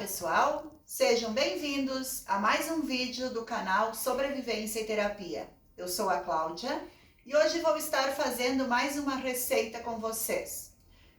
pessoal, sejam bem-vindos a mais um vídeo do canal Sobrevivência e Terapia. Eu sou a Cláudia e hoje vou estar fazendo mais uma receita com vocês.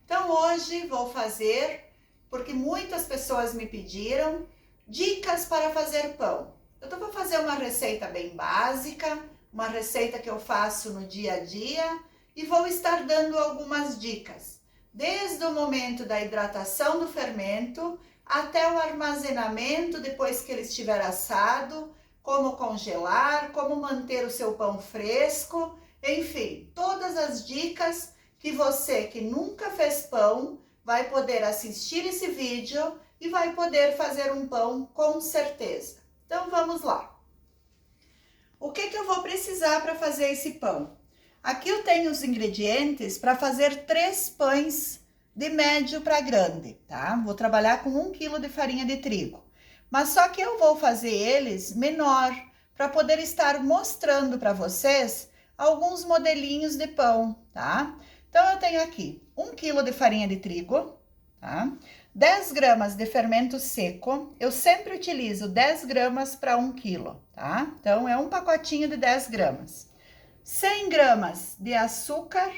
Então hoje vou fazer, porque muitas pessoas me pediram, dicas para fazer pão. Eu vou fazer uma receita bem básica, uma receita que eu faço no dia a dia e vou estar dando algumas dicas, desde o momento da hidratação do fermento até o armazenamento depois que ele estiver assado, como congelar, como manter o seu pão fresco, enfim, todas as dicas que você que nunca fez pão vai poder assistir esse vídeo e vai poder fazer um pão com certeza. Então vamos lá. O que eu vou precisar para fazer esse pão? Aqui eu tenho os ingredientes para fazer 3 pães de médio para grande, tá? Vou trabalhar com 1 kg de farinha de trigo, mas só que eu vou fazer eles menor para poder estar mostrando para vocês alguns modelinhos de pão, tá? Então eu tenho aqui 1 kg de farinha de trigo, tá? 10 gramas de fermento seco, eu sempre utilizo 10 gramas para 1 kg, tá? Então é um pacotinho de 10 gramas. 100 gramas de açúcar.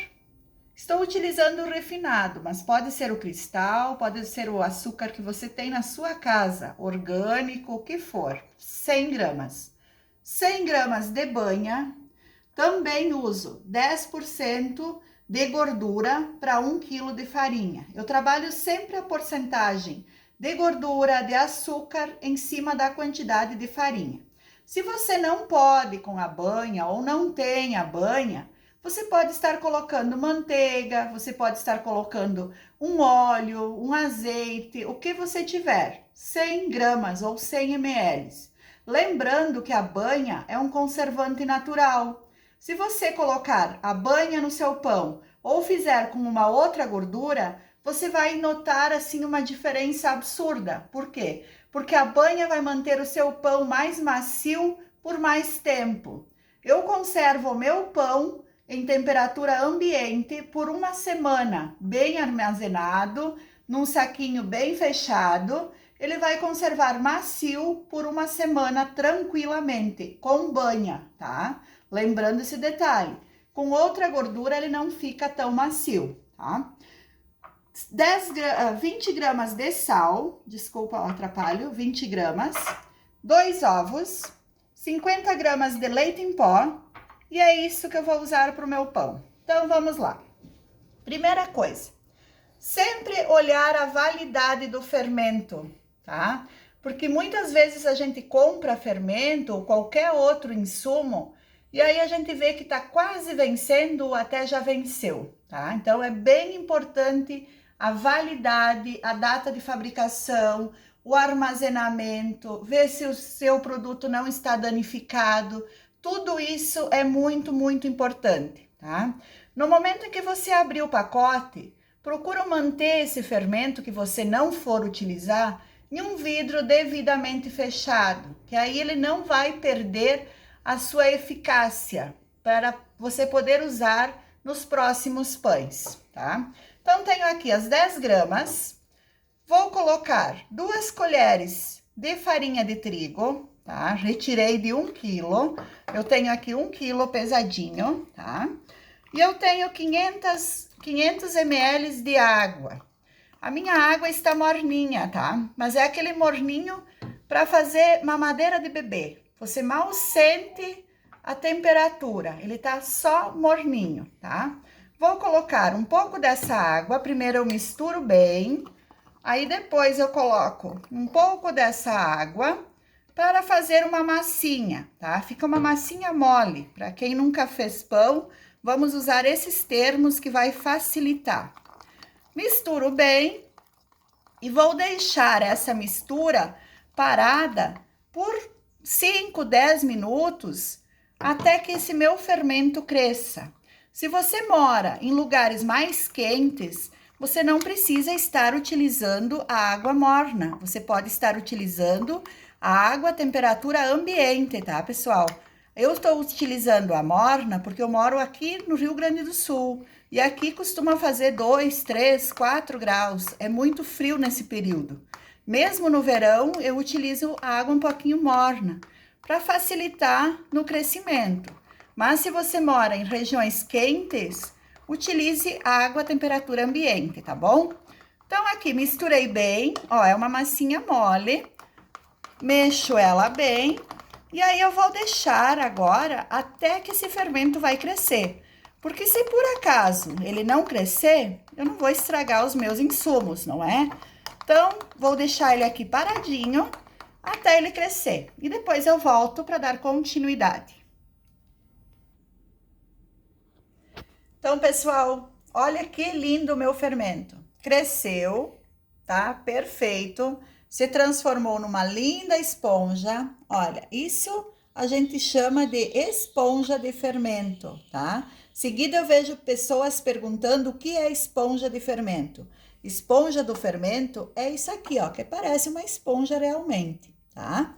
Estou utilizando o refinado, mas pode ser o cristal, pode ser o açúcar que você tem na sua casa, orgânico, o que for. 100 gramas. 100 gramas de banha. Também uso 10% de gordura para 1 kg de farinha. Eu trabalho sempre a porcentagem de gordura, de açúcar em cima da quantidade de farinha. Se você não pode com a banha ou não tem a banha, você pode estar colocando manteiga, você pode estar colocando um óleo, um azeite, o que você tiver, 100 gramas ou 100 ml. Lembrando que a banha é um conservante natural. Se você colocar a banha no seu pão ou fizer com uma outra gordura, você vai notar assim uma diferença absurda. Por quê? Porque a banha vai manter o seu pão mais macio por mais tempo. Eu conservo o meu pão em temperatura ambiente por 1 semana, bem armazenado, num saquinho bem fechado. Ele vai conservar macio por 1 semana tranquilamente, com banha, tá? Lembrando esse detalhe, com outra gordura ele não fica tão macio, tá? 20 gramas de sal, desculpa o atrapalho, 20 gramas, 2 ovos, 50 gramas de leite em pó, e é isso que eu vou usar para o meu pão. Então, vamos lá. Primeira coisa, sempre olhar a validade do fermento, tá? Porque muitas vezes a gente compra fermento ou qualquer outro insumo, e aí a gente vê que tá quase vencendo ou até já venceu, tá? Então, é bem importante a validade, a data de fabricação, o armazenamento, ver se o seu produto não está danificado. Tudo isso é muito, muito importante, tá? No momento em que você abrir o pacote, procura manter esse fermento que você não for utilizar em um vidro devidamente fechado, que aí ele não vai perder a sua eficácia para você poder usar nos próximos pães, tá? Então, tenho aqui as 10 gramas, vou colocar 2 colheres de farinha de trigo, tá? Retirei de 1 kg, eu tenho aqui 1 kg pesadinho, tá? E eu tenho 500 ml de água. A minha água está morninha, tá? Mas é aquele morninho para fazer mamadeira de bebê. Você mal sente a temperatura, ele tá só morninho, tá? Vou colocar um pouco dessa água, primeiro eu misturo bem, aí depois eu coloco um pouco dessa água para fazer uma massinha, tá? Fica uma massinha mole. Para quem nunca fez pão, vamos usar esses termos que vai facilitar. Misturo bem e vou deixar essa mistura parada por 5, 10 minutos até que esse meu fermento cresça. Se você mora em lugares mais quentes, você não precisa estar utilizando a água morna. Você pode estar utilizando a água à temperatura ambiente, tá, pessoal? Eu estou utilizando a morna porque eu moro aqui no Rio Grande do Sul. E aqui costuma fazer 2, 3, 4 graus. É muito frio nesse período. Mesmo no verão, eu utilizo água um pouquinho morna para facilitar no crescimento. Mas se você mora em regiões quentes, utilize água a temperatura ambiente, tá bom? Então aqui misturei bem, ó, é uma massinha mole, mexo ela bem e aí eu vou deixar agora até que esse fermento vai crescer. Porque se por acaso ele não crescer, eu não vou estragar os meus insumos, não é? Então, vou deixar ele aqui paradinho até ele crescer. E depois eu volto para dar continuidade. Então, pessoal, olha que lindo o meu fermento. Cresceu, tá? Perfeito. Se transformou numa linda esponja. Olha, isso a gente chama de esponja de fermento, tá? Seguida eu vejo pessoas perguntando o que é esponja de fermento. Esponja do fermento é isso aqui, ó, que parece uma esponja realmente, tá?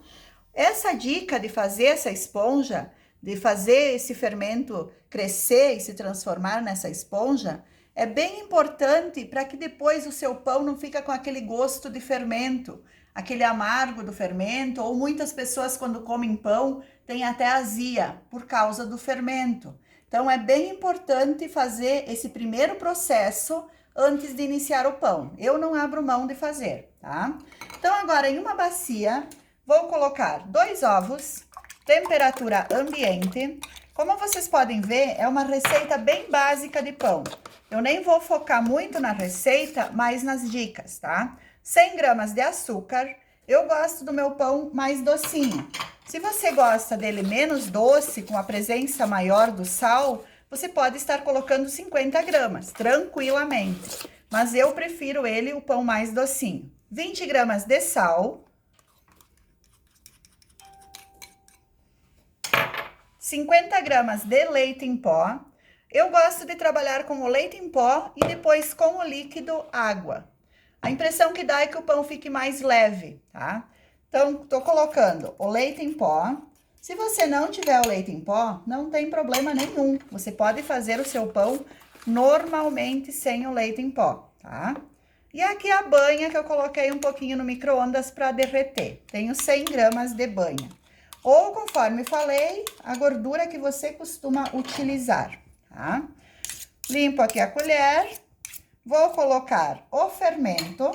Essa dica de fazer essa esponja, de fazer esse fermento crescer e se transformar nessa esponja, é bem importante para que depois o seu pão não fica com aquele gosto de fermento, aquele amargo do fermento, ou muitas pessoas quando comem pão têm até azia por causa do fermento. Então é bem importante fazer esse primeiro processo antes de iniciar o pão. Eu não abro mão de fazer, tá? Então agora em uma bacia vou colocar 2 ovos, temperatura ambiente. Como vocês podem ver, é uma receita bem básica de pão. Eu nem vou focar muito na receita, mas nas dicas, tá? 100 gramas de açúcar. Eu gosto do meu pão mais docinho. Se você gosta dele menos doce, com a presença maior do sal, você pode estar colocando 50 gramas, tranquilamente. Mas eu prefiro ele, o pão mais docinho. 20 gramas de sal. 50 gramas de leite em pó. Eu gosto de trabalhar com o leite em pó e depois com o líquido água. A impressão que dá é que o pão fique mais leve, tá? Então, tô colocando o leite em pó. Se você não tiver o leite em pó, não tem problema nenhum. Você pode fazer o seu pão normalmente sem o leite em pó, tá? E aqui a banha que eu coloquei um pouquinho no micro-ondas para derreter. Tenho 100 gramas de banha. Ou, conforme falei, a gordura que você costuma utilizar, tá? Limpo aqui a colher. Vou colocar o fermento.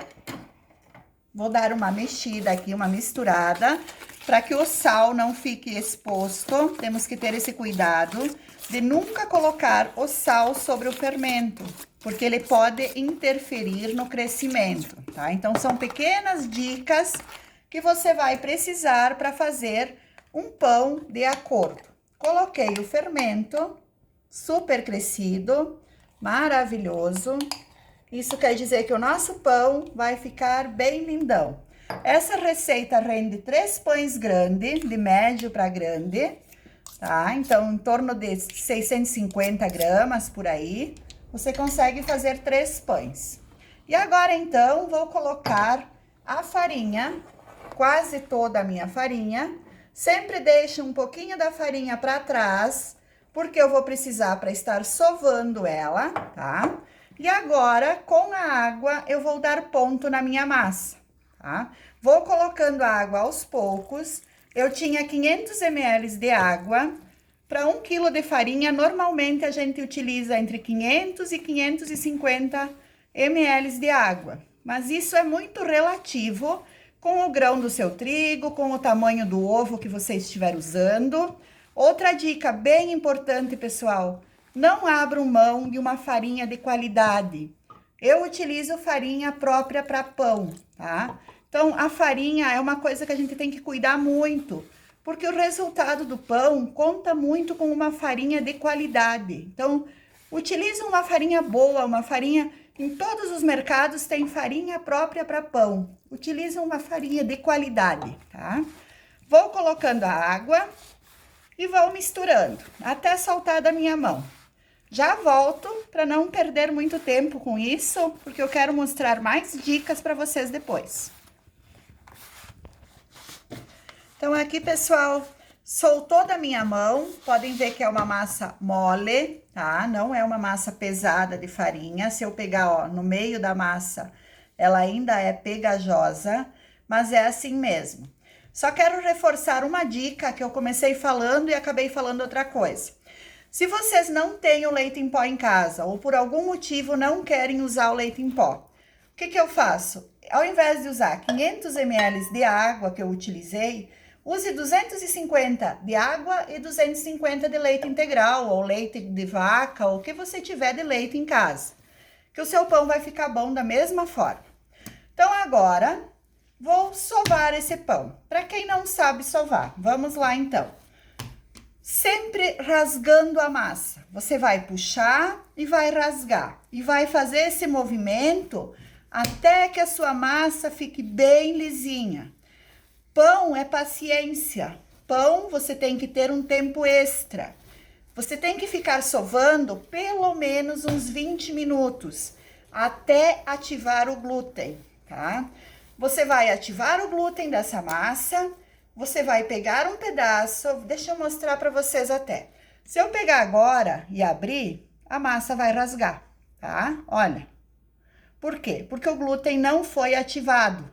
Vou dar uma mexida aqui, uma misturada, para que o sal não fique exposto. Temos que ter esse cuidado de nunca colocar o sal sobre o fermento, porque ele pode interferir no crescimento, tá? Então, são pequenas dicas que você vai precisar para fazer um pão de acordo. Coloquei o fermento, super crescido, maravilhoso. Isso quer dizer que o nosso pão vai ficar bem lindão. Essa receita rende 3 pães grandes, de médio para grande, tá? Então, em torno de 650 gramas por aí, você consegue fazer 3 pães. E agora, então, vou colocar a farinha, quase toda a minha farinha. Sempre deixo um pouquinho da farinha para trás, porque eu vou precisar para estar sovando ela, tá? E agora, com a água, eu vou dar ponto na minha massa, tá? Vou colocando a água aos poucos. Eu tinha 500 ml de água. Para 1 quilo de farinha, normalmente a gente utiliza entre 500 e 550 ml de água. Mas isso é muito relativo com o grão do seu trigo, com o tamanho do ovo que você estiver usando. Outra dica bem importante, pessoal: não abram mão de uma farinha de qualidade. Eu utilizo farinha própria para pão, tá? Então, a farinha é uma coisa que a gente tem que cuidar muito, porque o resultado do pão conta muito com uma farinha de qualidade. Então, utilize uma farinha boa, uma farinha... Em todos os mercados tem farinha própria para pão. Utilize uma farinha de qualidade, tá? Vou colocando a água e vou misturando até soltar da minha mão. Já volto para não perder muito tempo com isso, porque eu quero mostrar mais dicas para vocês depois. Então, aqui, pessoal, soltou da minha mão. Podem ver que é uma massa mole, tá? Não é uma massa pesada de farinha. Se eu pegar, ó, no meio da massa, ela ainda é pegajosa. mas é assim mesmo. Só quero reforçar uma dica que eu comecei falando e acabei falando outra coisa. Se vocês não têm o leite em pó em casa ou por algum motivo não querem usar o leite em pó, o que eu faço? Ao invés de usar 500 ml de água que eu utilizei, use 250 de água e 250 de leite integral ou leite de vaca ou o que você tiver de leite em casa, que o seu pão vai ficar bom da mesma forma. Então agora vou sovar esse pão. Para quem não sabe sovar, vamos lá então. Sempre rasgando a massa. Você vai puxar e vai rasgar. E vai fazer esse movimento até que a sua massa fique bem lisinha. Pão é paciência. Pão você tem que ter um tempo extra. Você tem que ficar sovando pelo menos uns 20 minutos até ativar o glúten, tá? Você vai ativar o glúten dessa massa. Você vai pegar um pedaço, deixa eu mostrar para vocês até. Se eu pegar agora e abrir, a massa vai rasgar, tá? Olha. Por quê? Porque o glúten não foi ativado.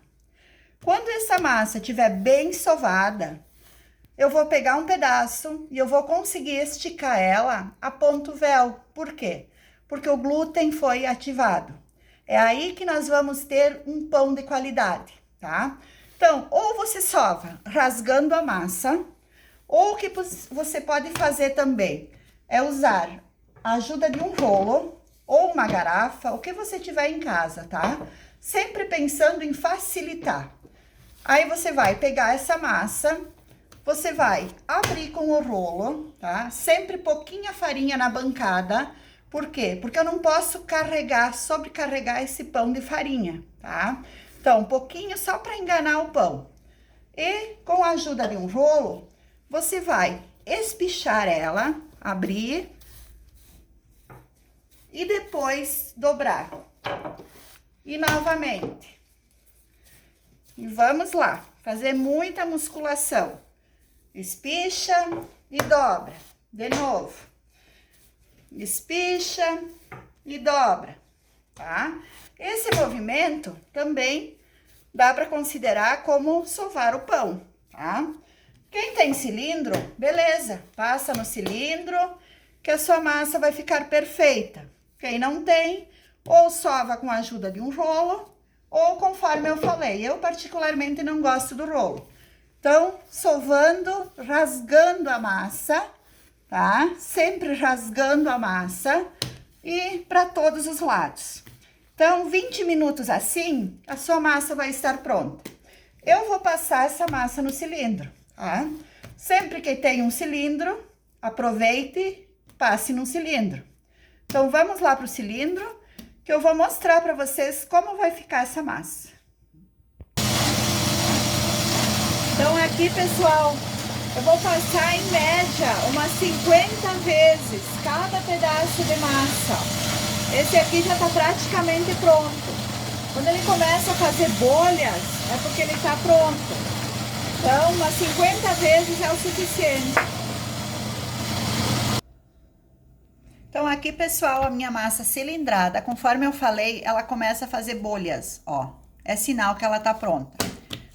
Quando essa massa estiver bem sovada, eu vou pegar um pedaço e eu vou conseguir esticar ela a ponto véu. Por quê? Porque o glúten foi ativado. É aí que nós vamos ter um pão de qualidade, tá? Então, ou você sova rasgando a massa, ou o que você pode fazer também é usar a ajuda de um rolo ou uma garrafa, o que você tiver em casa, tá? Sempre pensando em facilitar. Aí você vai pegar essa massa, você vai abrir com o rolo, tá? Sempre pouquinha farinha na bancada. Por quê? Porque eu não posso sobrecarregar esse pão de farinha, tá? Então, um pouquinho só para enganar o pão. E com a ajuda de um rolo, você vai espichar ela, abrir e depois dobrar. E novamente. E vamos lá, fazer muita musculação. Espicha e dobra. De novo. Espicha e dobra, tá? Esse movimento também dá para considerar como sovar o pão, tá? Quem tem cilindro, beleza, passa no cilindro que a sua massa vai ficar perfeita. Quem não tem, ou sova com a ajuda de um rolo, ou conforme eu falei, eu particularmente não gosto do rolo. Então, sovando, rasgando a massa, tá? Sempre rasgando a massa e para todos os lados. Então, 20 minutos assim, a sua massa vai estar pronta. Eu vou passar essa massa no cilindro, tá? Sempre que tem um cilindro, aproveite, passe no cilindro. Então, vamos lá para o cilindro, que eu vou mostrar para vocês como vai ficar essa massa. Então, aqui, pessoal, eu vou passar em média umas 50 vezes cada pedaço de massa. Esse aqui já tá praticamente pronto. Quando ele começa a fazer bolhas, é porque ele tá pronto. Então, umas 50 vezes é o suficiente. Então, aqui, pessoal, a minha massa cilindrada, conforme eu falei, ela começa a fazer bolhas, ó. É sinal que ela tá pronta.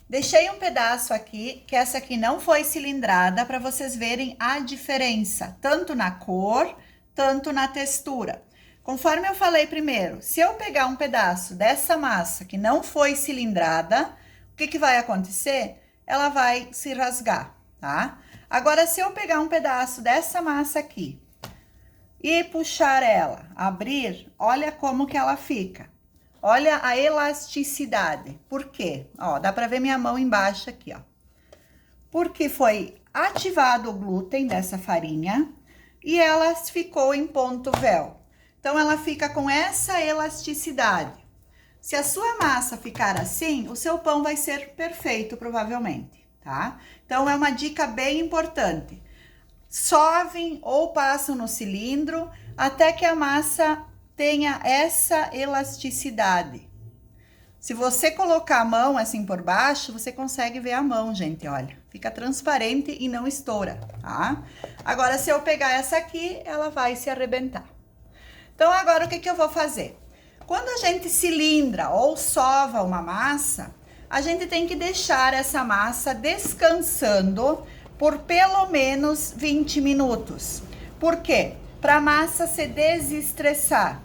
Deixei um pedaço aqui, que essa aqui não foi cilindrada, para vocês verem a diferença, tanto na cor, tanto na textura. Conforme eu falei primeiro, se eu pegar um pedaço dessa massa que não foi cilindrada, o que vai acontecer? Ela vai se rasgar, tá? Agora, se eu pegar um pedaço dessa massa aqui e puxar ela, abrir, olha como que ela fica. Olha a elasticidade. Por quê? Ó, dá pra ver minha mão embaixo aqui, ó. Porque foi ativado o glúten dessa farinha e ela ficou em ponto véu. Então, ela fica com essa elasticidade. Se a sua massa ficar assim, o seu pão vai ser perfeito, provavelmente, tá? Então, é uma dica bem importante. Sovem ou passam no cilindro até que a massa tenha essa elasticidade. Se você colocar a mão assim por baixo, você consegue ver a mão, gente, olha. Fica transparente e não estoura, tá? Agora, se eu pegar essa aqui, ela vai se arrebentar. Então, agora, o que eu vou fazer? Quando a gente cilindra ou sova uma massa, a gente tem que deixar essa massa descansando por pelo menos 20 minutos. Por quê? Para a massa se desestressar.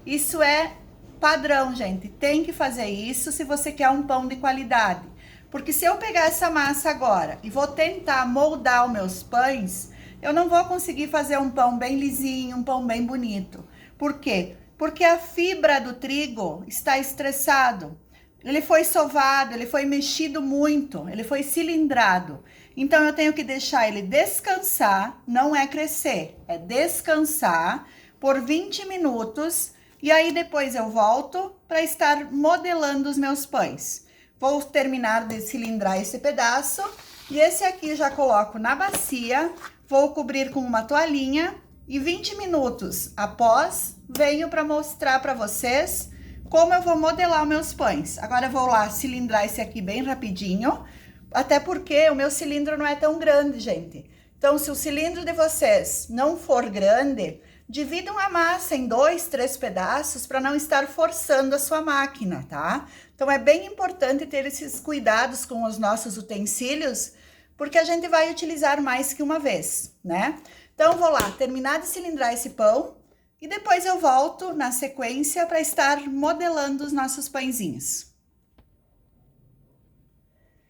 Isso é padrão, gente. Tem que fazer isso se você quer um pão de qualidade. Porque se eu pegar essa massa agora e vou tentar moldar os meus pães, eu não vou conseguir fazer um pão bem lisinho, um pão bem bonito. Por quê? Porque a fibra do trigo está estressado. Ele foi sovado, ele foi mexido muito, ele foi cilindrado. Então eu tenho que deixar ele descansar, não é crescer, é descansar por 20 minutos e aí depois eu volto para estar modelando os meus pães. Vou terminar de cilindrar esse pedaço e esse aqui já coloco na bacia, vou cobrir com uma toalhinha e 20 minutos após venho para mostrar para vocês como eu vou modelar os meus pães. Agora eu vou lá cilindrar esse aqui bem rapidinho, até porque o meu cilindro não é tão grande, gente. Então, se o cilindro de vocês não for grande, dividam a massa em 2, 3 pedaços para não estar forçando a sua máquina, tá? Então, é bem importante ter esses cuidados com os nossos utensílios, porque a gente vai utilizar mais que uma vez, né? Então, vou lá terminar de cilindrar esse pão e depois eu volto na sequência para estar modelando os nossos pãezinhos.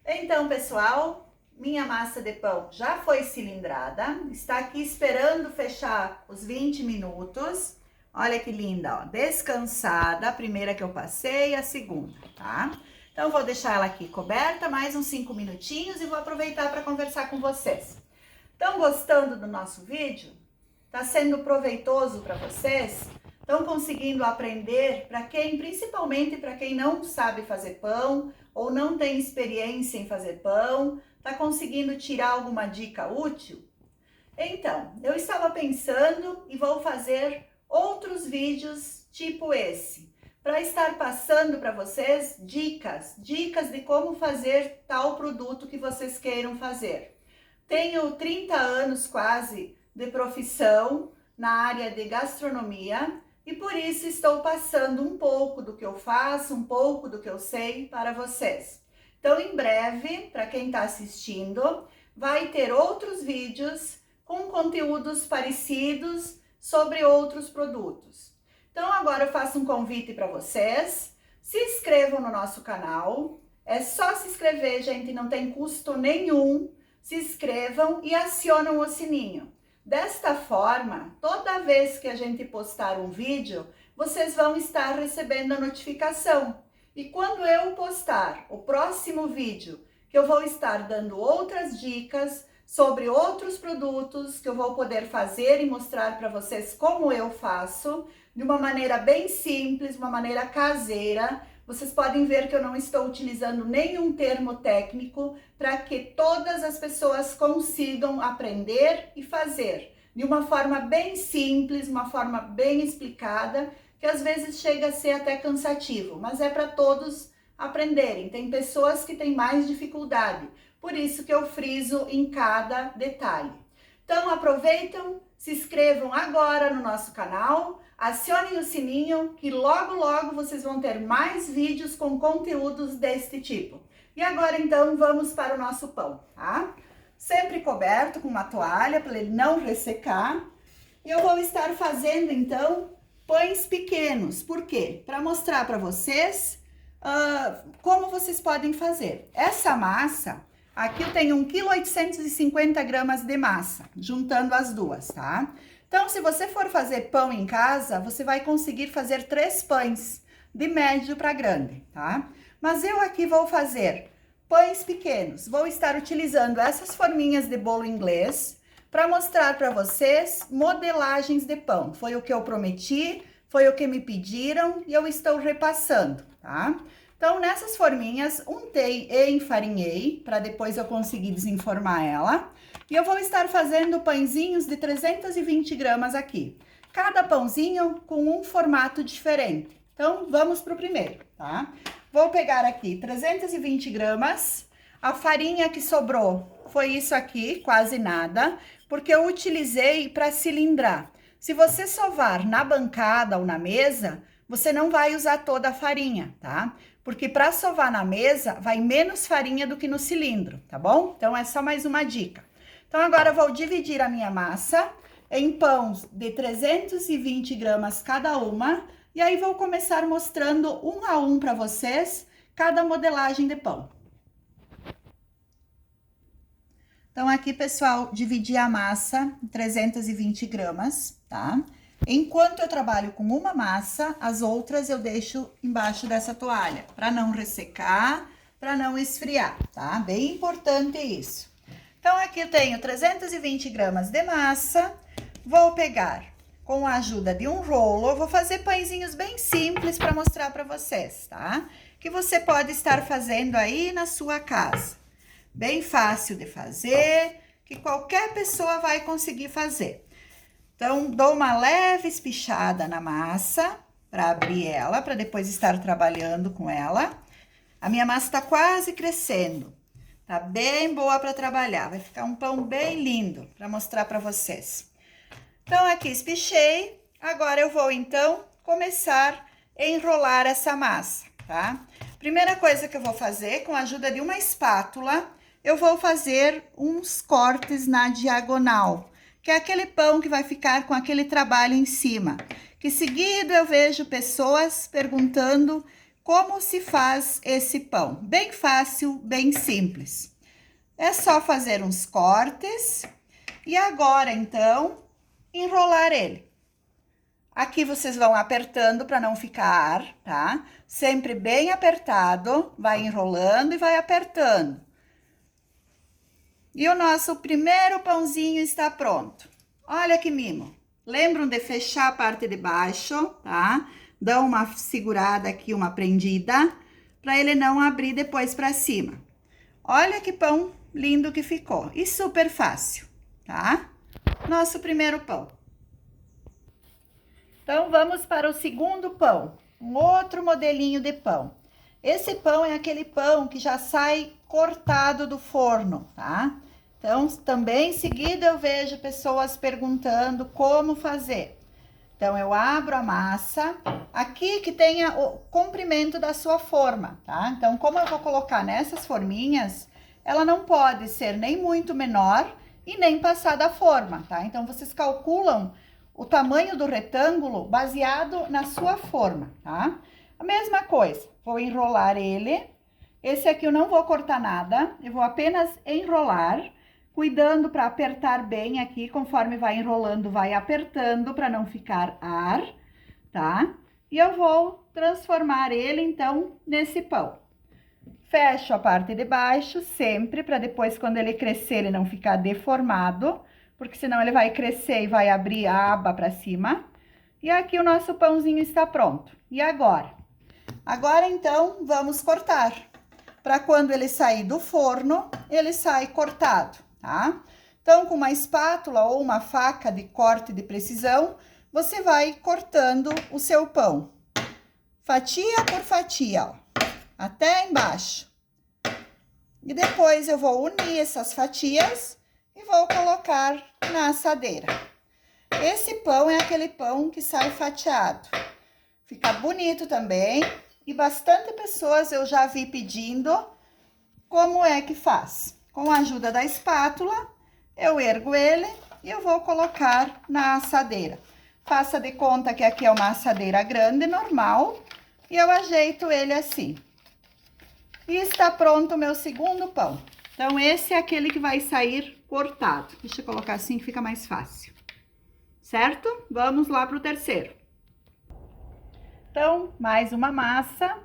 Então, pessoal, minha massa de pão já foi cilindrada, está aqui esperando fechar os 20 minutos. Olha que linda, ó, descansada, a primeira que eu passei, a segunda, tá? Então, vou deixar ela aqui coberta mais uns 5 minutinhos e vou aproveitar para conversar com vocês. Estão gostando do nosso vídeo? Está sendo proveitoso para vocês? Estão conseguindo aprender? Para quem, principalmente para quem não sabe fazer pão ou não tem experiência em fazer pão, está conseguindo tirar alguma dica útil? Então, eu estava pensando e vou fazer outros vídeos tipo esse, para estar passando para vocês dicas de como fazer tal produto que vocês queiram fazer. Tenho 30 anos quase de profissão na área de gastronomia e por isso estou passando um pouco do que eu faço, um pouco do que eu sei para vocês. Então, em breve, para quem está assistindo, vai ter outros vídeos com conteúdos parecidos sobre outros produtos. Então, agora eu faço um convite para vocês, se inscrevam no nosso canal, é só se inscrever, gente, não tem custo nenhum, se inscrevam e acionam o sininho. Desta forma, toda vez que a gente postar um vídeo, vocês vão estar recebendo a notificação. E quando eu postar o próximo vídeo, que eu vou estar dando outras dicas sobre outros produtos que eu vou poder fazer e mostrar para vocês como eu faço, de uma maneira bem simples, uma maneira caseira. Vocês podem ver que eu não estou utilizando nenhum termo técnico para que todas as pessoas consigam aprender e fazer de uma forma bem simples, uma forma bem explicada, que às vezes chega a ser até cansativo, mas é para todos aprenderem. Tem pessoas que têm mais dificuldade, por isso que eu friso em cada detalhe. Então aproveitam, se inscrevam agora no nosso canal, acionem o sininho que logo vocês vão ter mais vídeos com conteúdos deste tipo. E agora então vamos para o nosso pão, tá? Sempre coberto com uma toalha para ele não ressecar. E eu vou estar fazendo então pães pequenos. Por quê? Para mostrar para vocês como vocês podem fazer. Essa massa, aqui eu tenho 1,850 kg de massa, juntando as duas, tá? Então, se você for fazer pão em casa, você vai conseguir fazer 3 pães, de médio para grande, tá? Mas eu aqui vou fazer pães pequenos. Vou estar utilizando essas forminhas de bolo inglês para mostrar para vocês modelagens de pão. Foi o que eu prometi, foi o que me pediram e eu estou repassando, tá? Então, nessas forminhas, untei e enfarinhei, para depois eu conseguir desenformar ela. E eu vou estar fazendo pãezinhos de 320 gramas aqui. Cada pãozinho com um formato diferente. Então, vamos para o primeiro, tá? Vou pegar aqui 320 gramas. A farinha que sobrou foi isso aqui, quase nada, porque eu utilizei para cilindrar. Se você sovar na bancada ou na mesa, você não vai usar toda a farinha, tá? porque para sovar na mesa vai menos farinha do que no cilindro, tá bom? Então é só mais uma dica. Então agora eu vou dividir a minha massa em pães de 320 gramas cada uma, e aí vou começar mostrando um a um para vocês cada modelagem de pão. Então aqui, pessoal, dividi a massa em 320 gramas, tá? Enquanto eu trabalho com uma massa, as outras eu deixo embaixo dessa toalha, para não ressecar, para não esfriar, tá? Bem importante isso. Então aqui eu tenho 320 gramas de massa, vou pegar com a ajuda de um rolo, vou fazer pãezinhos bem simples para mostrar para vocês, tá? Que você pode estar fazendo aí na sua casa. Bem fácil de fazer, que qualquer pessoa vai conseguir fazer. Então, dou uma leve espichada na massa para abrir ela, para depois estar trabalhando com ela. A minha massa tá quase crescendo, tá bem boa para trabalhar. Vai ficar um pão bem lindo para mostrar para vocês. Então, aqui espichei. Agora eu vou, então, começar a enrolar essa massa, tá? Primeira coisa que eu vou fazer, com a ajuda de uma espátula, eu vou fazer uns cortes na diagonal, que é aquele pão que vai ficar com aquele trabalho em cima. Que seguido eu vejo pessoas perguntando como se faz esse pão. Bem fácil, bem simples. É só fazer uns cortes e agora, então, enrolar ele. Aqui vocês vão apertando para não ficar ar, tá? Sempre bem apertado, vai enrolando e vai apertando. E o nosso primeiro pãozinho está pronto. Olha que mimo. Lembram de fechar a parte de baixo, tá? Dá uma segurada aqui, uma prendida, para ele não abrir depois para cima. Olha que pão lindo que ficou. E super fácil, tá? Nosso primeiro pão. Então, vamos para o segundo pão. Um outro modelinho de pão. Esse pão é aquele pão que já sai cortado do forno, tá? Então, também em seguida eu vejo pessoas perguntando como fazer. Então, eu abro a massa, aqui que tenha o comprimento da sua forma, tá? Então, como eu vou colocar nessas forminhas, ela não pode ser nem muito menor e nem passar da forma, tá? Então, vocês calculam o tamanho do retângulo baseado na sua forma, tá? A mesma coisa, vou enrolar ele. Esse aqui eu não vou cortar nada, eu vou apenas enrolar, cuidando para apertar bem aqui, conforme vai enrolando, vai apertando para não ficar ar, tá? E eu vou transformar ele, então, nesse pão. Fecho a parte de baixo sempre, para depois, quando ele crescer, ele não ficar deformado, porque senão ele vai crescer e vai abrir a aba para cima. E aqui o nosso pãozinho está pronto. E agora? Agora, então, vamos cortar. Para quando ele sair do forno, ele sai cortado, tá? Então, com uma espátula ou uma faca de corte de precisão, você vai cortando o seu pão. Fatia por fatia, ó, até embaixo. E depois eu vou unir essas fatias e vou colocar na assadeira. Esse pão é aquele pão que sai fatiado. Fica bonito também. E bastante pessoas eu já vi pedindo como é que faz. Com a ajuda da espátula, eu ergo ele e eu vou colocar na assadeira. Faça de conta que aqui é uma assadeira grande, normal, e eu ajeito ele assim. E está pronto o meu segundo pão. Então, esse é aquele que vai sair cortado. Deixa eu colocar assim que fica mais fácil. Certo? Vamos lá para o terceiro. Então, mais uma massa.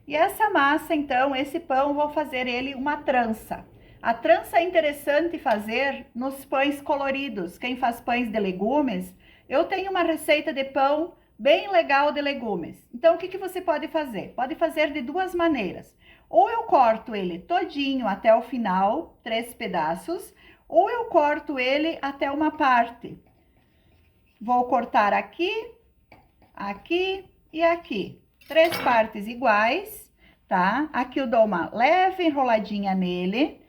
E essa massa, então, esse pão, vou fazer ele uma trança. A trança é interessante fazer nos pães coloridos. Quem faz pães de legumes, eu tenho uma receita de pão bem legal de legumes. Então, o que que você pode fazer? Pode fazer de duas maneiras. Ou eu corto ele todinho até o final, 3 pedaços, ou eu corto ele até uma parte. Vou cortar aqui, aqui e aqui. 3 partes iguais, tá? Aqui eu dou uma leve enroladinha nele.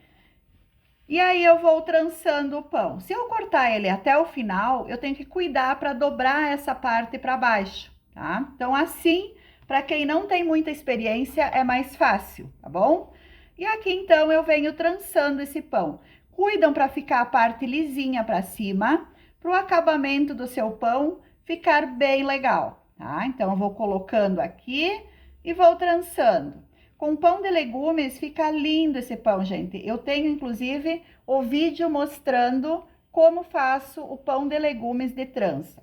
E aí eu vou trançando o pão. Se eu cortar ele até o final, eu tenho que cuidar para dobrar essa parte para baixo, tá? Então, assim, Para quem não tem muita experiência, é mais fácil, tá bom? E aqui, então, eu venho trançando esse pão. Cuidam para ficar a parte lisinha para cima, para o acabamento do seu pão ficar bem legal, tá? Então, eu vou colocando aqui e vou trançando. Com pão de legumes fica lindo esse pão, gente. Eu tenho, inclusive, o vídeo mostrando como faço o pão de legumes de trança.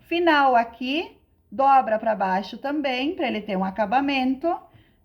Final aqui, dobra para baixo também, para ele ter um acabamento.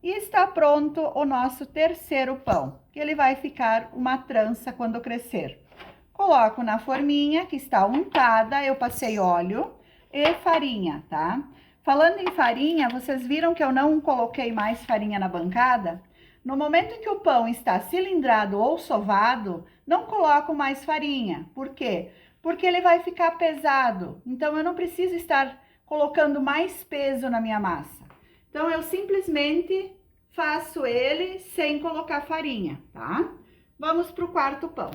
E está pronto o nosso terceiro pão, que ele vai ficar uma trança quando crescer. Coloco na forminha, que está untada, eu passei óleo e farinha, tá? Falando em farinha, vocês viram que eu não coloquei mais farinha na bancada? No momento em que o pão está cilindrado ou sovado, não coloco mais farinha. Por quê? Porque ele vai ficar pesado. Então, eu não preciso estar colocando mais peso na minha massa. Então, eu simplesmente faço ele sem colocar farinha, tá? Vamos para o quarto pão.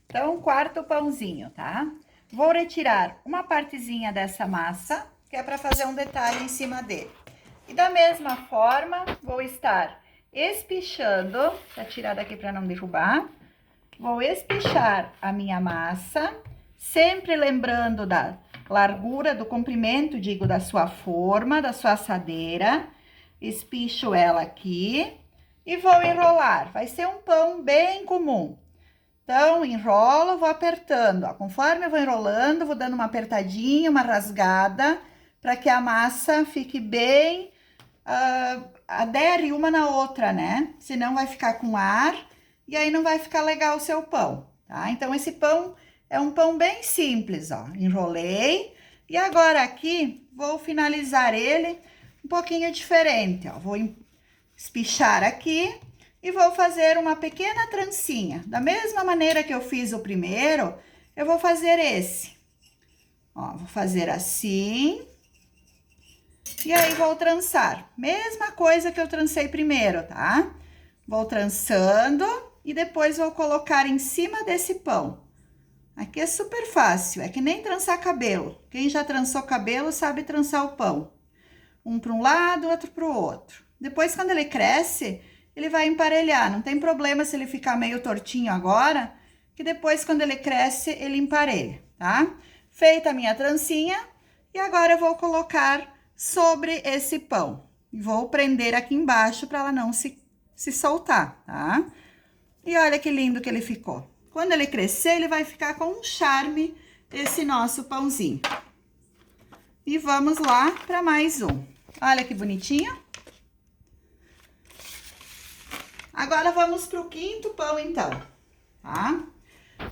Então, quarto pãozinho, tá? Vou retirar uma partezinha dessa massa, que é para fazer um detalhe em cima dele. E da mesma forma, vou estar espichando, vou tirar daqui para não derrubar. Vou espichar a minha massa, sempre lembrando da largura, do comprimento, digo, da sua forma, da sua assadeira. Espicho ela aqui e vou enrolar. Vai ser um pão bem comum. Então, enrolo, vou apertando, ó. Conforme eu vou enrolando, vou dando uma apertadinha, uma rasgada, para que a massa fique bem, adere uma na outra, né? Senão vai ficar com ar e aí não vai ficar legal o seu pão, tá? Então, esse pão é um pão bem simples, ó. Enrolei e agora aqui vou finalizar ele um pouquinho diferente, ó. Vou espichar aqui. E vou fazer uma pequena trancinha. Da mesma maneira que eu fiz o primeiro, eu vou fazer esse. Ó, vou fazer assim. E aí, vou trançar. Mesma coisa que eu trancei primeiro, tá? Vou trançando e depois vou colocar em cima desse pão. Aqui é super fácil, é que nem trançar cabelo. Quem já trançou cabelo sabe trançar o pão. Um para um lado, outro para o outro. Depois, quando ele cresce, ele vai emparelhar. Não tem problema se ele ficar meio tortinho agora, que depois, quando ele cresce, ele emparelha, tá? Feita a minha trancinha, e agora eu vou colocar sobre esse pão. E vou prender aqui embaixo para ela não se soltar, tá? E olha que lindo que ele ficou. Quando ele crescer, ele vai ficar com um charme, esse nosso pãozinho. E vamos lá para mais um. Olha que bonitinho. Agora, vamos para o quinto pão, então, tá?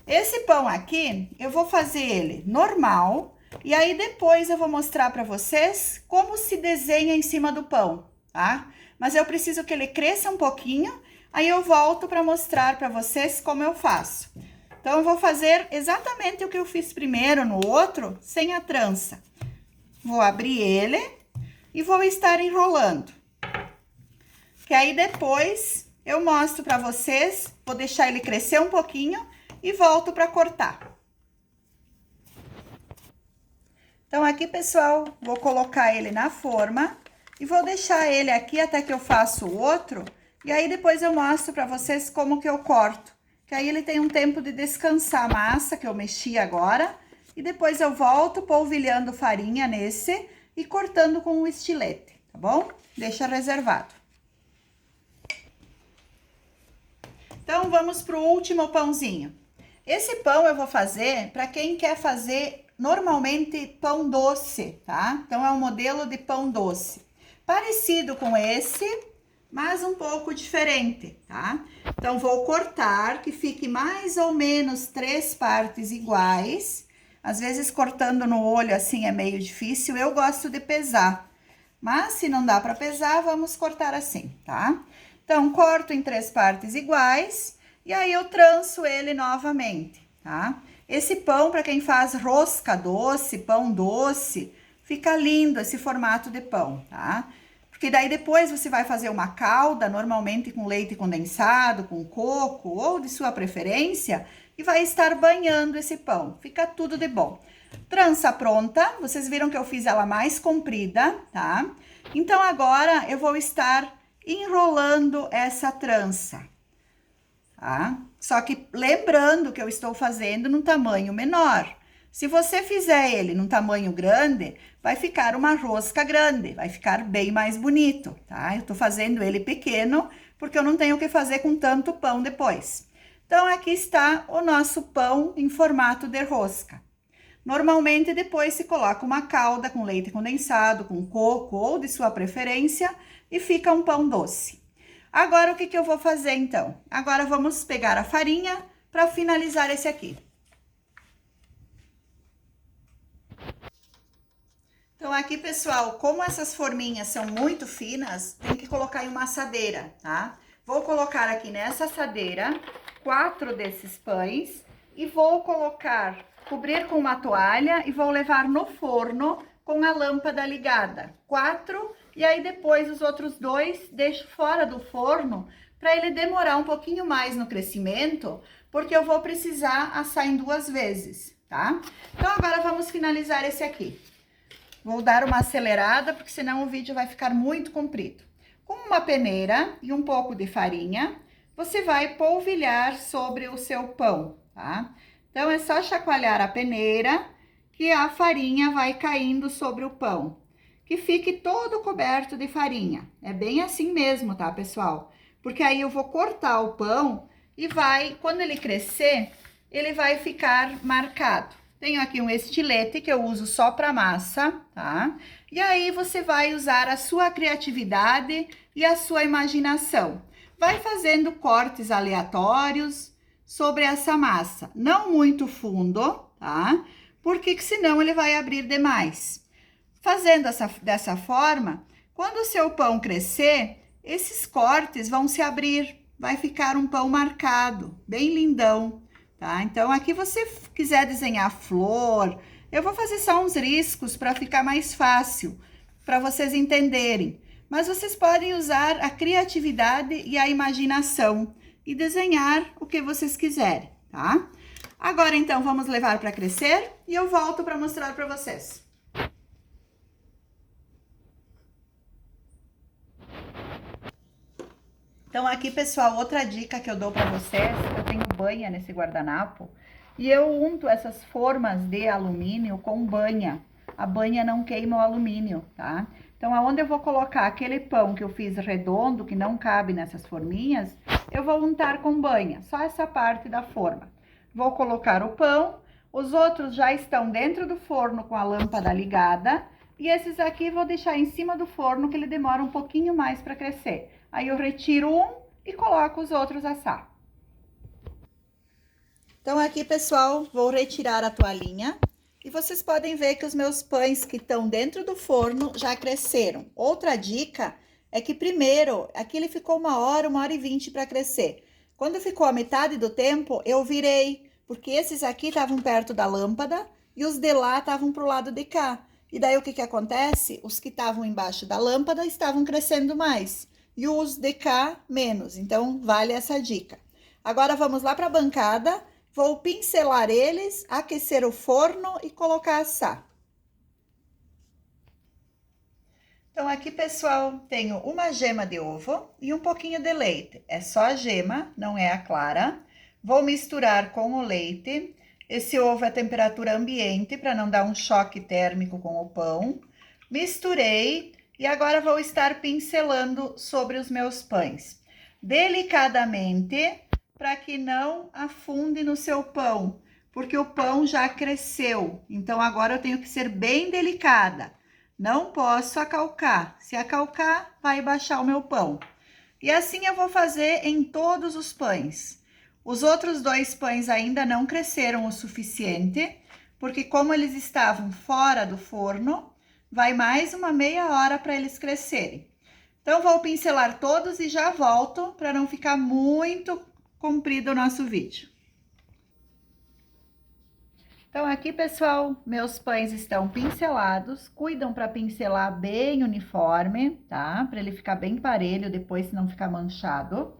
Esse pão aqui, eu vou fazer ele normal, e aí depois eu vou mostrar para vocês como se desenha em cima do pão, tá? Mas eu preciso que ele cresça um pouquinho, aí eu volto para mostrar para vocês como eu faço. Então, eu vou fazer exatamente o que eu fiz primeiro no outro, sem a trança. Vou abrir ele e vou estar enrolando. Que aí depois eu mostro para vocês, vou deixar ele crescer um pouquinho e volto para cortar. Então, aqui, pessoal, vou colocar ele na forma e vou deixar ele aqui até que eu faço o outro. E aí, depois eu mostro para vocês como que eu corto. Que aí ele tem um tempo de descansar a massa que eu mexi agora. E depois eu volto polvilhando farinha nesse e cortando com um estilete, tá bom? Deixa reservado. Então, vamos pro último pãozinho. Esse pão eu vou fazer para quem quer fazer normalmente pão doce, tá? Então, é um modelo de pão doce. Parecido com esse, mas um pouco diferente, tá? Então, vou cortar que fique mais ou menos 3 partes iguais. Às vezes, cortando no olho assim é meio difícil, eu gosto de pesar. Mas, se não dá para pesar, vamos cortar assim, tá? Então, corto em 3 partes iguais e aí eu tranço ele novamente, tá? Esse pão, para quem faz rosca doce, pão doce, fica lindo esse formato de pão, tá? Porque daí depois você vai fazer uma calda, normalmente com leite condensado, com coco ou de sua preferência, e vai estar banhando esse pão. Fica tudo de bom. Trança pronta, vocês viram que eu fiz ela mais comprida, tá? Então, agora eu vou estar enrolando essa trança, tá? Só que lembrando que eu estou fazendo num tamanho menor. Se você fizer ele num tamanho grande, vai ficar uma rosca grande, vai ficar bem mais bonito, tá? Eu tô fazendo ele pequeno, porque eu não tenho o que fazer com tanto pão depois. Então, aqui está o nosso pão em formato de rosca. Normalmente, depois se coloca uma calda com leite condensado, com coco ou de sua preferência, e fica um pão doce. Agora, o que eu vou fazer, então? Agora, vamos pegar a farinha para finalizar esse aqui. Então, aqui, pessoal, como essas forminhas são muito finas, tem que colocar em uma assadeira, tá? Vou colocar aqui nessa assadeira 4 desses pães e vou cobrir com uma toalha e vou levar no forno com a lâmpada ligada. 4, e aí depois os outros 2 deixo fora do forno para ele demorar um pouquinho mais no crescimento, porque eu vou precisar assar em 2 vezes, tá? Então, agora vamos finalizar esse aqui. Vou dar uma acelerada, porque senão o vídeo vai ficar muito comprido. Com uma peneira e um pouco de farinha, você vai polvilhar sobre o seu pão, tá? Então, é só chacoalhar a peneira que a farinha vai caindo sobre o pão. Que fique todo coberto de farinha. É bem assim mesmo, tá, pessoal? Porque aí eu vou cortar o pão e quando ele crescer, ele vai ficar marcado. Tenho aqui um estilete que eu uso só para massa, tá? E aí você vai usar a sua criatividade e a sua imaginação. Vai fazendo cortes aleatórios sobre essa massa, não muito fundo, tá? Porque senão ele vai abrir demais. Fazendo dessa forma, quando o seu pão crescer, esses cortes vão se abrir, vai ficar um pão marcado, bem lindão. Tá? Então, aqui você quiser desenhar flor, eu vou fazer só uns riscos para ficar mais fácil, para vocês entenderem. Mas vocês podem usar a criatividade e a imaginação e desenhar o que vocês quiserem, tá? Agora, então, vamos levar para crescer e eu volto para mostrar para vocês. Então, aqui, pessoal, outra dica que eu dou para vocês, eu tenho banha nesse guardanapo e eu unto essas formas de alumínio com banha. A banha não queima o alumínio, tá? Então, aonde eu vou colocar aquele pão que eu fiz redondo, que não cabe nessas forminhas, eu vou untar com banha, só essa parte da forma. Vou colocar o pão, os outros já estão dentro do forno com a lâmpada ligada, e esses aqui vou deixar em cima do forno, que ele demora um pouquinho mais para crescer. Aí eu retiro um e coloco os outros assar. Então, aqui, pessoal, vou retirar a toalhinha. E vocês podem ver que os meus pães que estão dentro do forno já cresceram. Outra dica é que primeiro, aqui ele ficou 1 hora e 20 para crescer. Quando ficou a metade do tempo, eu virei, porque esses aqui estavam perto da lâmpada e os de lá estavam pro lado de cá. E daí o que acontece? Os que estavam embaixo da lâmpada estavam crescendo mais e os de cá menos. Então, vale essa dica. Agora vamos lá para a bancada. Vou pincelar eles, aquecer o forno e colocar assar. Então, aqui, pessoal, tenho uma gema de ovo e um pouquinho de leite. É só a gema, não é a clara. Vou misturar com o leite. Esse ovo é a temperatura ambiente, para não dar um choque térmico com o pão. Misturei e agora vou estar pincelando sobre os meus pães. Delicadamente, para que não afunde no seu pão, porque o pão já cresceu. Então, agora eu tenho que ser bem delicada. Não posso acalcar. Se acalcar, vai baixar o meu pão. E assim eu vou fazer em todos os pães. Os outros 2 pães ainda não cresceram o suficiente, porque como eles estavam fora do forno, vai mais uma meia hora para eles crescerem. Então, vou pincelar todos e já volto para não ficar muito comprido o nosso vídeo. Então, aqui, pessoal, meus pães estão pincelados. Cuidam para pincelar bem uniforme, tá? Para ele ficar bem parelho depois, se não ficar manchado.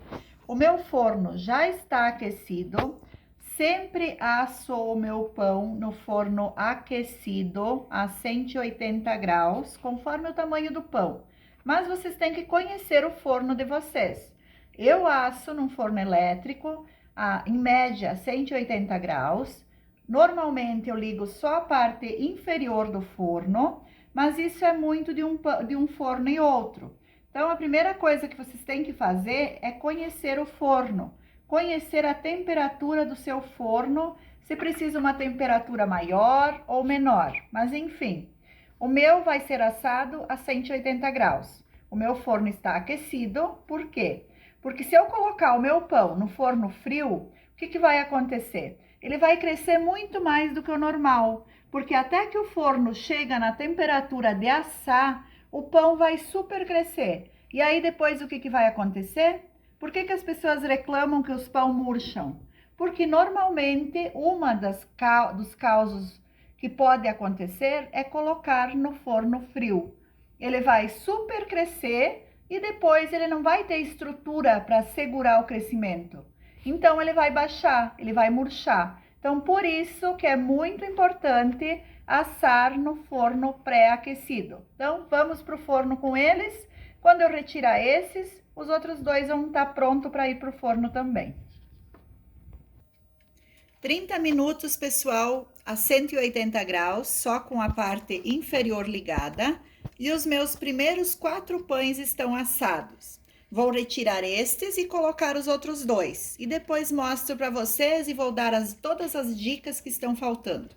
O meu forno já está aquecido, sempre asso o meu pão no forno aquecido a 180 graus, conforme o tamanho do pão. Mas vocês têm que conhecer o forno de vocês. Eu asso num forno elétrico, em média 180 graus. Normalmente eu ligo só a parte inferior do forno, mas isso é muito de um forno e outro. Então, a primeira coisa que vocês têm que fazer é conhecer o forno. Conhecer a temperatura do seu forno, se precisa uma temperatura maior ou menor. Mas enfim, o meu vai ser assado a 180 graus. O meu forno está aquecido, por quê? Porque se eu colocar o meu pão no forno frio, o que vai acontecer? Ele vai crescer muito mais do que o normal, porque até que o forno chega na temperatura de assar, o pão vai super crescer. E aí depois o que vai acontecer? Por que as pessoas reclamam que os pão murcham? Porque normalmente dos causos que pode acontecer é colocar no forno frio. Ele vai super crescer e depois ele não vai ter estrutura para segurar o crescimento. Então ele vai baixar, ele vai murchar. Então por isso que é muito importante assar no forno pré-aquecido. Então vamos para o forno com eles. Quando eu retirar esses, os outros dois vão estar prontos para ir para o forno também. 30 minutos, pessoal, a 180 graus, só com a parte inferior ligada. E os meus primeiros 4 pães estão assados. Vou retirar estes e colocar os outros 2. E depois mostro para vocês e vou dar todas as dicas que estão faltando.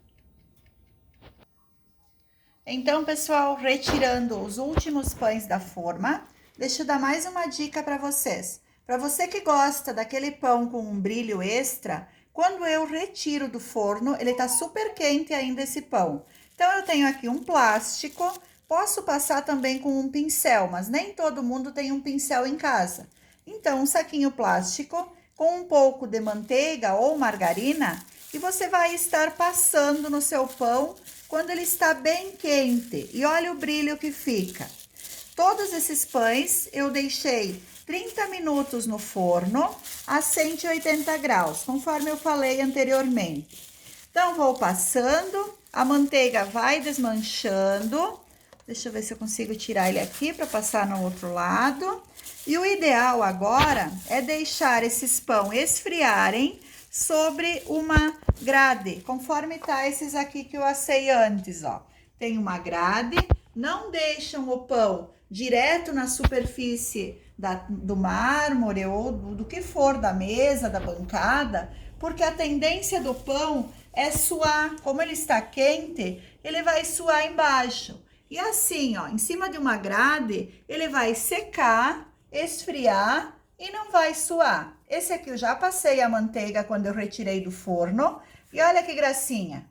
Então, pessoal, retirando os últimos pães da forma, deixa eu dar mais uma dica para vocês. Para você que gosta daquele pão com um brilho extra, quando eu retiro do forno, ele tá super quente ainda esse pão. Então, eu tenho aqui um plástico, posso passar também com um pincel, mas nem todo mundo tem um pincel em casa. Então, um saquinho plástico com um pouco de manteiga ou margarina e você vai estar passando no seu pão quando ele está bem quente. E olha o brilho que fica. Todos esses pães eu deixei 30 minutos no forno a 180 graus, conforme eu falei anteriormente. Então, vou passando, a manteiga vai desmanchando. Deixa eu ver se eu consigo tirar ele aqui para passar no outro lado. E o ideal agora é deixar esses pão esfriarem sobre uma grade, conforme tá esses aqui que eu assei antes, ó. Tem uma grade, não deixam o pão direto na superfície do mármore ou do que for, da mesa, da bancada, porque a tendência do pão é suar. Como ele está quente, ele vai suar embaixo. E assim, ó, em cima de uma grade, ele vai secar, esfriar e não vai suar. Esse aqui eu já passei a manteiga quando eu retirei do forno. E olha que gracinha.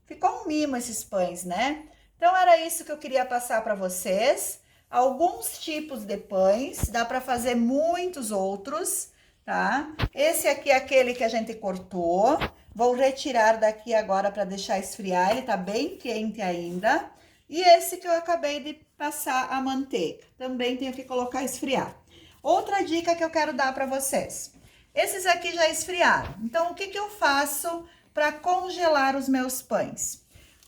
Ficou um mimo esses pães, né? Então, era isso que eu queria passar para vocês. Alguns tipos de pães, dá para fazer muitos outros, tá? Esse aqui é aquele que a gente cortou. Vou retirar daqui agora para deixar esfriar, ele tá bem quente ainda. E esse que eu acabei de passar a manteiga, também tenho que colocar esfriar. Outra dica que eu quero dar para vocês. Esses aqui já esfriaram. Então, o que eu faço para congelar os meus pães?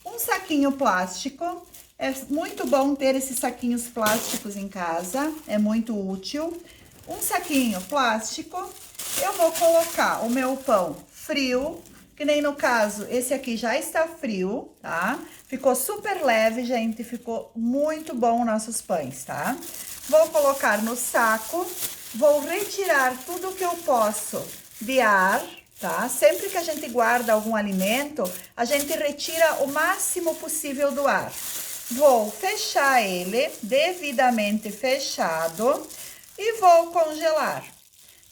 Um saquinho plástico. É muito bom ter esses saquinhos plásticos em casa. É muito útil. Um saquinho plástico. Eu vou colocar o meu pão frio. Que nem no caso, esse aqui já está frio, tá? Ficou super leve, gente. Ficou muito bom nossos pães, tá? Vou colocar no saco. Vou retirar tudo que eu posso de ar, tá? Sempre que a gente guarda algum alimento, a gente retira o máximo possível do ar. Vou fechar ele, devidamente fechado, e vou congelar.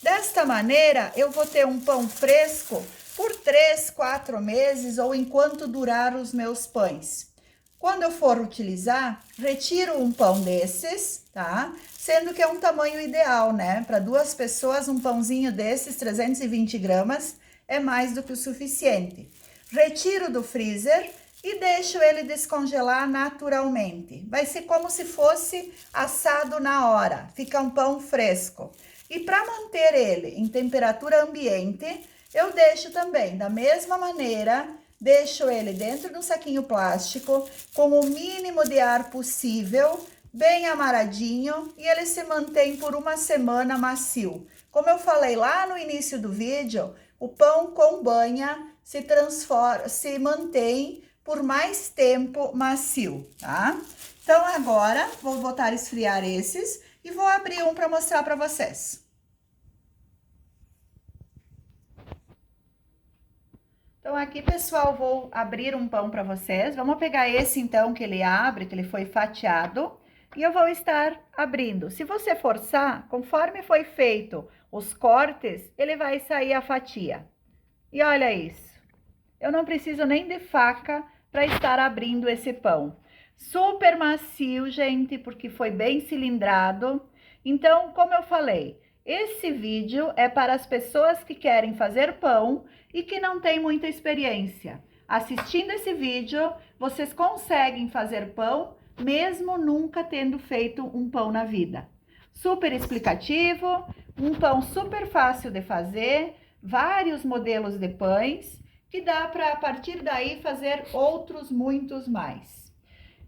Desta maneira, eu vou ter um pão fresco por 3, 4 meses ou enquanto durar os meus pães. Quando eu for utilizar, retiro um pão desses, tá? Sendo que é um tamanho ideal, né? Para 2 pessoas, um pãozinho desses, 320 gramas, é mais do que o suficiente. Retiro do freezer e deixo ele descongelar naturalmente. Vai ser como se fosse assado na hora, fica um pão fresco. E para manter ele em temperatura ambiente, Eu deixo também, da mesma maneira, deixo ele dentro de um saquinho plástico, com o mínimo de ar possível, bem amaradinho, e ele se mantém por uma semana macio. Como eu falei lá no início do vídeo, o pão com banha se mantém por mais tempo macio, tá? Então agora vou botar esfriar esses e vou abrir um para mostrar para vocês. Então aqui, pessoal, vou abrir um pão para vocês. Vamos pegar esse então que ele abre, que ele foi fatiado, e eu vou estar abrindo. Se você forçar, conforme foi feito os cortes, ele vai sair a fatia. E olha isso. Eu não preciso nem de faca para estar abrindo esse pão. Super macio, gente, porque foi bem cilindrado. Então, como eu falei, esse vídeo é para as pessoas que querem fazer pão e que não têm muita experiência. Assistindo esse vídeo, vocês conseguem fazer pão, mesmo nunca tendo feito um pão na vida. Super explicativo, um pão super fácil de fazer, vários modelos de pães, que dá para, a partir daí, fazer outros muitos mais.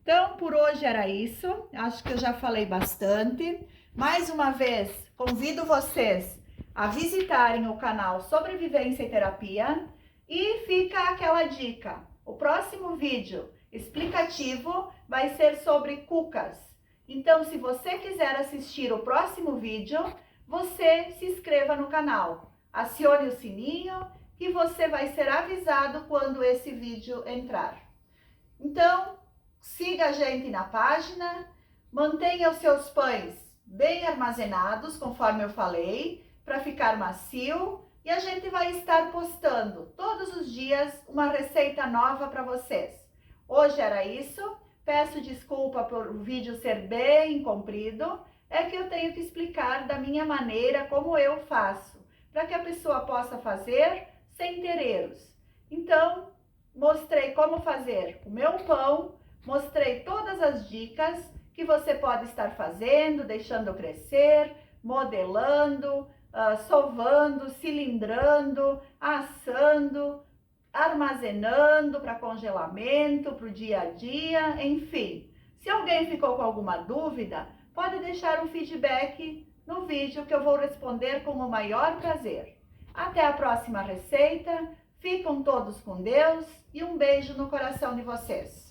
Então, por hoje era isso. Acho que eu já falei bastante. Mais uma vez, convido vocês a visitarem o canal Sobrevivência e Terapia. E fica aquela dica. O próximo vídeo explicativo vai ser sobre cucas. Então, se você quiser assistir o próximo vídeo, você se inscreva no canal. Acione o sininho que você vai ser avisado quando esse vídeo entrar. Então, siga a gente na página, mantenha os seus pães bem armazenados, conforme eu falei, para ficar macio, e a gente vai estar postando todos os dias uma receita nova para vocês. Hoje era isso, peço desculpa por o vídeo ser bem comprido, é que eu tenho que explicar da minha maneira como eu faço, para que a pessoa possa fazer sem ter erros. Então, mostrei como fazer o meu pão, mostrei todas as dicas que você pode estar fazendo, deixando crescer, modelando, sovando, cilindrando, assando, armazenando para congelamento, para o dia a dia, enfim. Se alguém ficou com alguma dúvida, pode deixar um feedback no vídeo que eu vou responder com o maior prazer. Até a próxima receita, ficam todos com Deus e um beijo no coração de vocês.